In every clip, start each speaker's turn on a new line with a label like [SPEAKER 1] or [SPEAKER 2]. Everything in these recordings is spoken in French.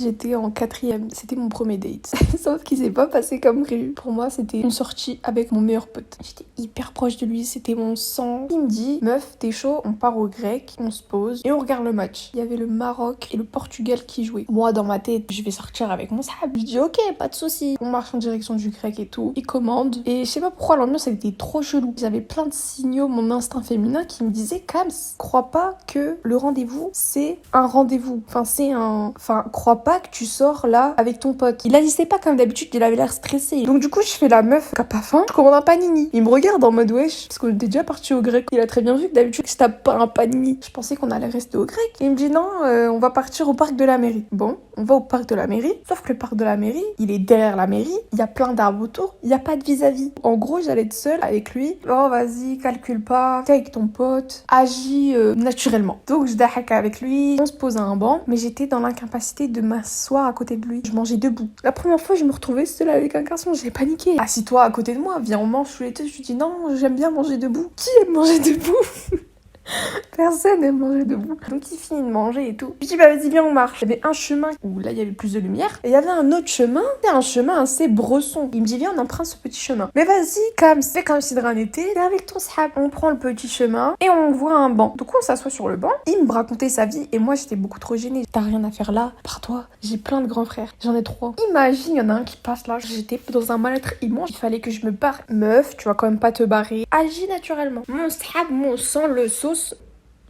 [SPEAKER 1] J'étais en 4e, c'était mon premier date. Sauf qu'il s'est pas passé comme prévu. Pour moi, c'était une sortie avec mon meilleur pote. J'étais hyper proche de lui, c'était mon sang. Il me dit, meuf, t'es chaud, on part au grec, on se pose et on regarde le match. Il y avait le Maroc et le Portugal qui jouaient. Moi, dans ma tête, je vais sortir avec mon sahab. Je dis, ok, pas de souci. On marche en direction du grec et tout. Il commande. Et je sais pas pourquoi l'ambiance, elle était trop chelou. J'avais plein de signaux, mon instinct féminin qui me disait, Kams, crois pas que le rendez-vous, c'est un rendez-vous. Crois pas que tu sors là avec ton pote. Il agissait pas comme d'habitude, il avait l'air stressé. Donc du coup, je fais la meuf qui a pas faim, je commande un panini. Il me regarde en mode wesh, parce qu'on était déjà parti au grec. Il a très bien vu que d'habitude, je tape pas un panini. Je pensais qu'on allait rester au grec. Il me dit non, on va partir au parc de la mairie. Bon, on va au parc de la mairie, sauf que le parc de la mairie, il est derrière la mairie, il y a plein d'arbres autour, il y a pas de vis-à-vis. En gros, j'allais être seule avec lui. Oh vas-y, calcule pas, t'es avec ton pote, agis naturellement. Donc je dahak avec lui, on se pose à un banc, mais j'étais dans l'incapacité de m'asseoir à côté de lui. Je mangeais debout. La première fois, je me retrouvais seule avec un garçon, j'ai paniqué. Assis-toi à côté de moi, viens, on mange tous les deux. Je lui dis non, j'aime bien manger debout. Qui aime manger debout? Personne n'aime manger debout. Donc il finit de manger et tout. Je dis bah vas-y viens on marche. Il y avait un chemin où là il y avait plus de lumière. Et il y avait un autre chemin. C'était un chemin assez bresson. Il me dit viens on emprunte ce petit chemin. Mais vas-y fais comme si de rien n'était. Et avec ton sahab, on prend le petit chemin et on voit un banc. Donc on s'assoit sur le banc. Il me racontait sa vie et moi j'étais beaucoup trop gênée. T'as rien à faire là. Par toi, j'ai plein de grands frères. J'en ai 3. Imagine, il y en a un qui passe là. J'étais dans un mal-être immense. Il fallait que je me barre. Meuf, tu vas quand même pas te barrer. Agis naturellement. Mon sahab, mon sang, le sauce.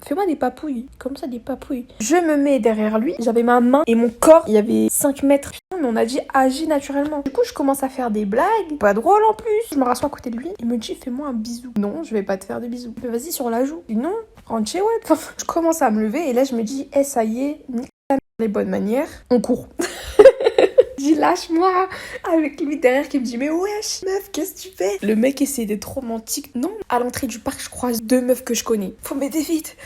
[SPEAKER 1] Fais-moi des papouilles, comme ça des papouilles. Je me mets derrière lui, j'avais ma main et mon corps, il y avait 5 mètres. Mais on a dit agis naturellement. Du coup, je commence à faire des blagues, pas drôle en plus. Je me rassois à côté de lui, il me dit fais-moi un bisou. Non, je vais pas te faire de bisous. Mais vas-y sur la joue. Je dis non, rentre chez ouais. Je commence à me lever et là je me dis ça y est, nique ta mère, les bonnes manières, on court. Je dis lâche-moi avec lui derrière qui me dit mais wesh meuf qu'est-ce que tu fais. Le mec essaie d'être romantique. Non, à l'entrée du parc je croise 2 meufs que je connais. Faut m'aider vite.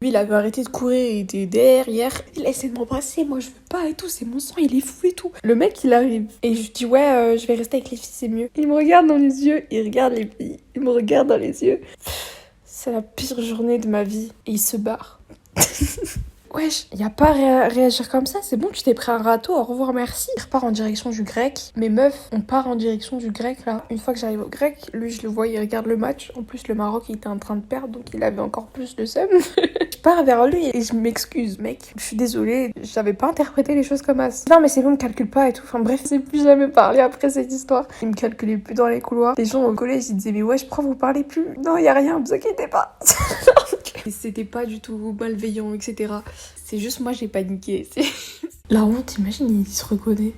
[SPEAKER 1] Lui il avait arrêté de courir, il était derrière. Il essaie de m'embrasser, moi je veux pas et tout, c'est mon sang, il est fou et tout. Le mec il arrive et je dis ouais je vais rester avec les filles c'est mieux. Il me regarde dans les yeux, il regarde les filles, il me regarde dans les yeux. C'est la pire journée de ma vie et il se barre. Wesh, y a pas à réagir comme ça, c'est bon, tu t'es pris un râteau, au revoir, merci. Il repart en direction du grec. Mais meuf, on part en direction du grec là. Une fois que j'arrive au grec, lui je le vois, il regarde le match. En plus, le Maroc il était en train de perdre, donc il avait encore plus de seum. Je pars vers lui et je m'excuse, mec. Je suis désolée, j'avais pas interprété les choses comme ça. Non, mais c'est bon, me calcule pas et tout. Enfin bref, c'est plus jamais parlé après cette histoire. Il me calculait plus dans les couloirs. Les gens au collège ils disaient, mais wesh, pourquoi vous parlez plus? Non, y a rien, vous inquiétez pas. Et c'était pas du tout malveillant, etc. C'est juste moi j'ai paniqué. La honte, imagine, il se reconnaît.